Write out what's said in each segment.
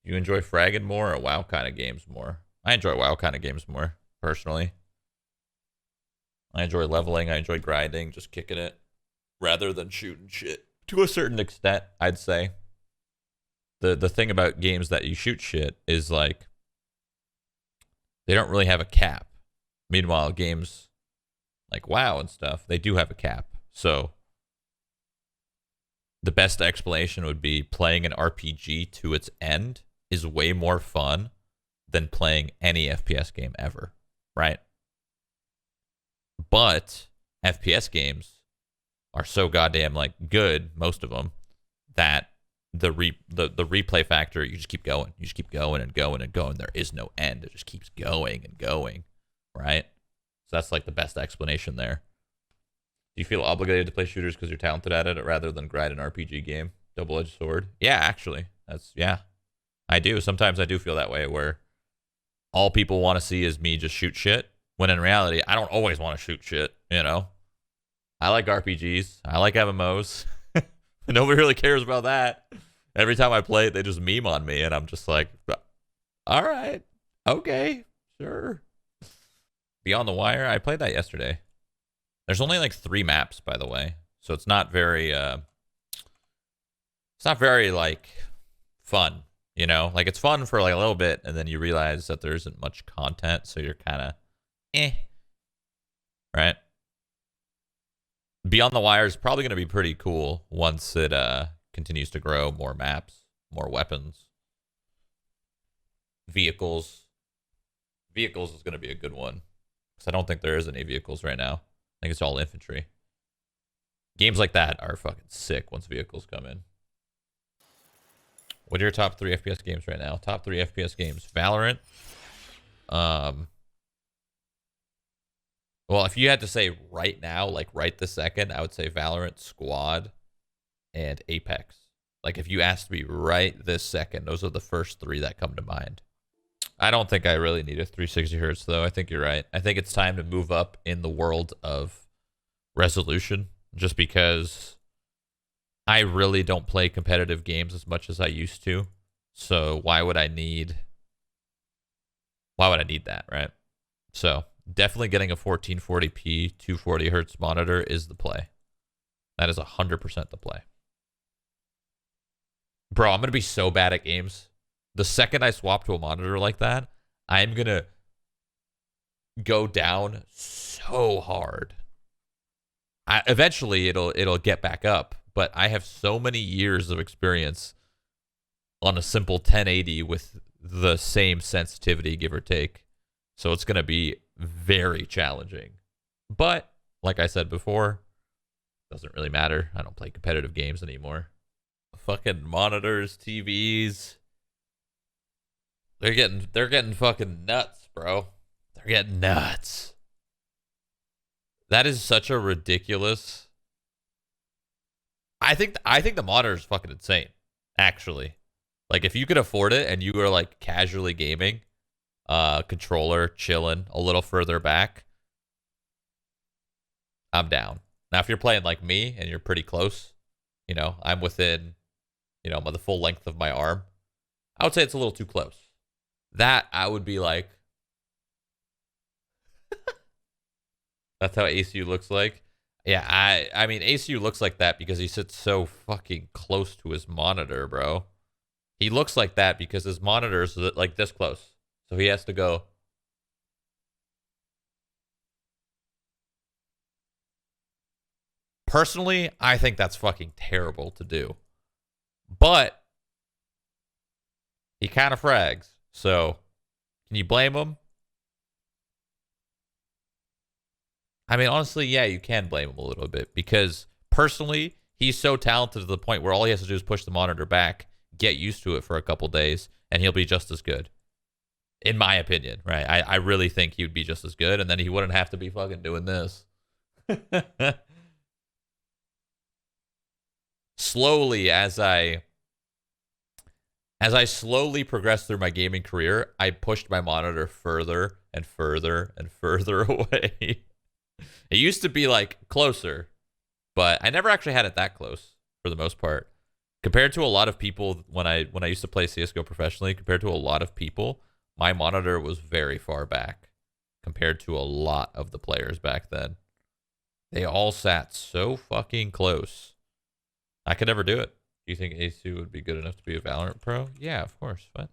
Do you enjoy fragging more or WoW kind of games more? I enjoy WoW kind of games more, personally. I enjoy leveling. I enjoy grinding, just kicking it, rather than shooting shit. To a certain extent, I'd say. The thing about games that you shoot shit is like they don't really have a cap. Meanwhile, games like WoW and stuff, they do have a cap. So the best explanation would be playing an RPG to its end is way more fun than playing any FPS game ever, right? But FPS games are so goddamn like good, most of them, that the replay factor, you just keep going. You just keep going and going and going. There is no end. It just keeps going and going, right? So that's like the best explanation there. Do you feel obligated to play shooters because you're talented at it rather than grind an RPG game? Double-edged sword? Yeah, actually. Yeah. I do. Sometimes I do feel that way where all people want to see is me just shoot shit, when in reality, I don't always want to shoot shit, you know? I like RPGs. I like MMOs. Nobody really cares about that. Every time I play it, they just meme on me, and I'm just like, all right, okay, sure. Beyond the Wire, I played that yesterday. There's only like 3 maps, by the way, so it's not very like fun, you know? Like it's fun for like a little bit, and then you realize that there isn't much content, so you're kind of right? Beyond the Wire is probably going to be pretty cool once it continues to grow. More maps, more weapons, vehicles. Vehicles is going to be a good one, because I don't think there is any vehicles right now. I think it's all infantry. Games like that are fucking sick once vehicles come in. What are your top 3 FPS games right now? Top 3 FPS games. Valorant. Well, if you had to say right now, like right this second, I would say Valorant, Squad, and Apex. Like if you asked me right this second, those are the first 3 that come to mind. I don't think I really need a 360 hertz though. I think you're right. I think it's time to move up in the world of resolution, just because I really don't play competitive games as much as I used to. So why would I need that, right? So definitely getting a 1440p 240 hertz monitor is the play. That is 100% the play. Bro, I'm going to be so bad at games. The second I swap to a monitor like that, I'm going to go down so hard. Eventually it'll get back up, but I have so many years of experience on a simple 1080 with the same sensitivity, give or take. So it's going to be very challenging. But like I said before, doesn't really matter. I don't play competitive games anymore. Fucking monitors, TVs. They're getting fucking nuts, bro. They're getting nuts. That is such a ridiculous. I think the monitor is fucking insane, actually. Like if you could afford it and you were like casually gaming, controller, chilling a little further back, I'm down. Now, if you're playing like me and you're pretty close, you know, I'm within, you know, the full length of my arm, I would say it's a little too close. That I would be like, that's how ACU looks like. Yeah, I mean, ACU looks like that because he sits so fucking close to his monitor, bro. He looks like that because his monitor is like this close. So he has to go. Personally, I think that's fucking terrible to do. But he kind of frags. So can you blame him? I mean, honestly, yeah, you can blame him a little bit because personally, he's so talented to the point where all he has to do is push the monitor back, get used to it for a couple days, and he'll be just as good. In my opinion, right? I really think he would be just as good, and then he wouldn't have to be fucking doing this. Slowly, as I slowly progressed through my gaming career, I pushed my monitor further and further and further away. It used to be like closer, but I never actually had it that close for the most part. Compared to a lot of people when I used to play CS:GO professionally, compared to a lot of people, my monitor was very far back compared to a lot of the players back then. They all sat so fucking close. I could never do it. Do you think A2 would be good enough to be a Valorant pro? Yeah, of course. But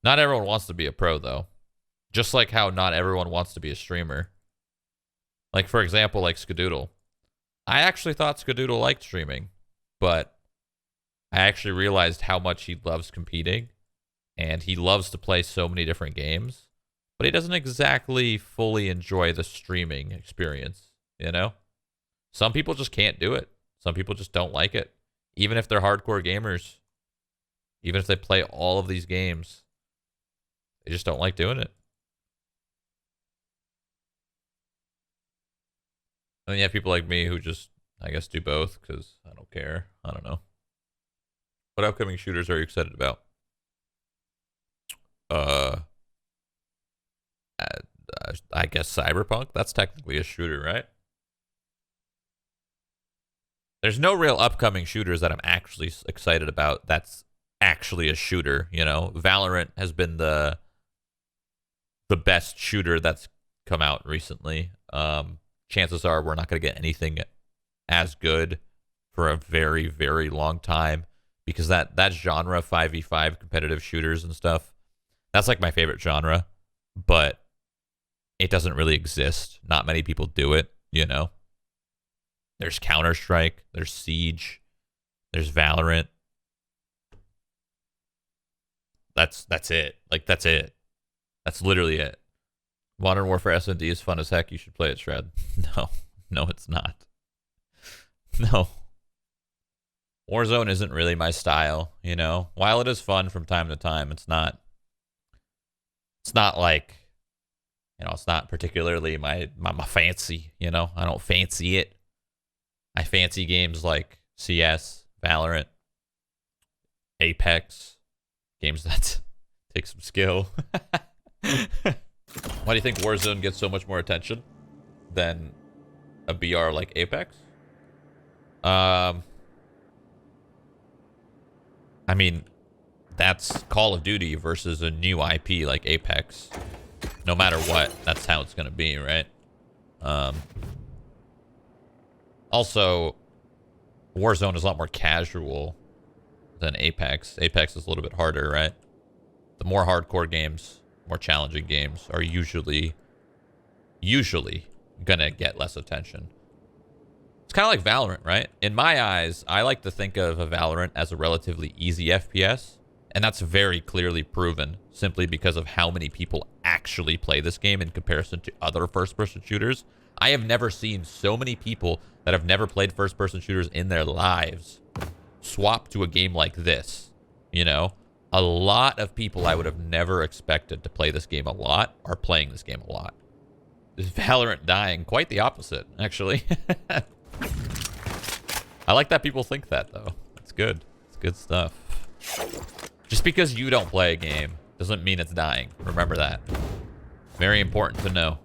not everyone wants to be a pro, though. Just like how not everyone wants to be a streamer. Like, for example, like Skadoodle. I actually thought Skadoodle liked streaming, but I actually realized how much he loves competing, and he loves to play so many different games, but he doesn't exactly fully enjoy the streaming experience, you know? Some people just can't do it. Some people just don't like it. Even if they're hardcore gamers, even if they play all of these games, they just don't like doing it. And then you have people like me who just, I guess, do both because I don't care. I don't know. What upcoming shooters are you excited about? I guess Cyberpunk. That's technically a shooter, right? There's no real upcoming shooters that I'm actually excited about. That's actually a shooter. You know, Valorant has been the best shooter that's come out recently. Chances are we're not going to get anything as good for a very, very long time. Because that genre, 5v5 competitive shooters and stuff, that's like my favorite genre, but it doesn't really exist. Not many people do it, you know? There's Counter-Strike, there's Siege, there's Valorant. That's it. Like, that's it. That's literally it. Modern Warfare S&D is fun as heck. You should play it, Shroud. No, it's not. No. Warzone isn't really my style, you know? While it is fun from time to time, it's not like, you know, it's not particularly my fancy, you know? I don't fancy it. I fancy games like CS, Valorant, Apex, games that take some skill. Why do you think Warzone gets so much more attention than a BR like Apex? I mean, that's Call of Duty versus a new IP like Apex. No matter what, that's how it's going to be, right? Also, Warzone is a lot more casual than Apex. Apex is a little bit harder, right? The more hardcore games, more challenging games are usually going to get less attention. It's kind of like Valorant, right? In my eyes, I like to think of a Valorant as a relatively easy FPS, and that's very clearly proven simply because of how many people actually play this game in comparison to other first-person shooters. I have never seen so many people that have never played first-person shooters in their lives swap to a game like this, you know? A lot of people I would have never expected to play this game a lot are playing this game a lot. Is Valorant dying? Quite the opposite, actually. I like that people think that, though. It's good. It's good stuff. Just because you don't play a game doesn't mean it's dying. Remember that. Very important to know.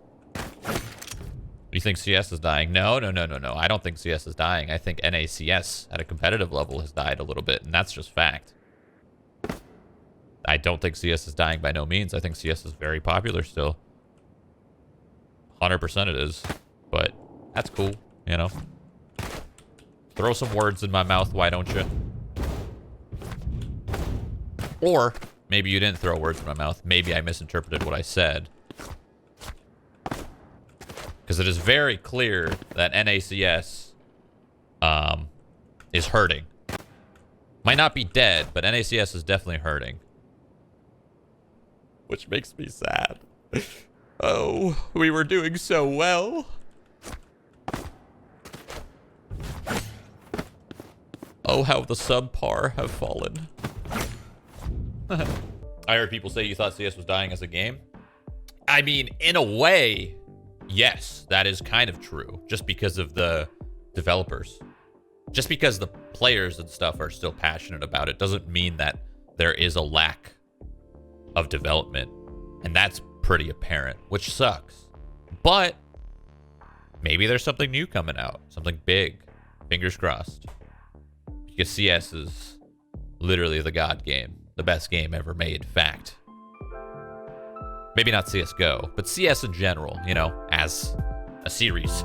You think CS is dying? No. I don't think CS is dying. I think NACS at a competitive level has died a little bit, and that's just fact. I don't think CS is dying by no means. I think CS is very popular still. 100% it is. But that's cool, you know? Throw some words in my mouth, why don't you? Or maybe you didn't throw words in my mouth. Maybe I misinterpreted what I said. Because it is very clear that NACS is hurting. Might not be dead, but NACS is definitely hurting. Which makes me sad. Oh, we were doing so well. Oh, how the subpar have fallen. I heard people say you thought CS was dying as a game. I mean, in a way, yes, that is kind of true. Just because of the developers. Just because the players and stuff are still passionate about it doesn't mean that there is a lack of development. And that's pretty apparent, which sucks. But maybe there's something new coming out. Something big. Fingers crossed. Because CS is literally the god game. The best game ever made. Fact. Maybe not CSGO, but CS in general, you know, as a series.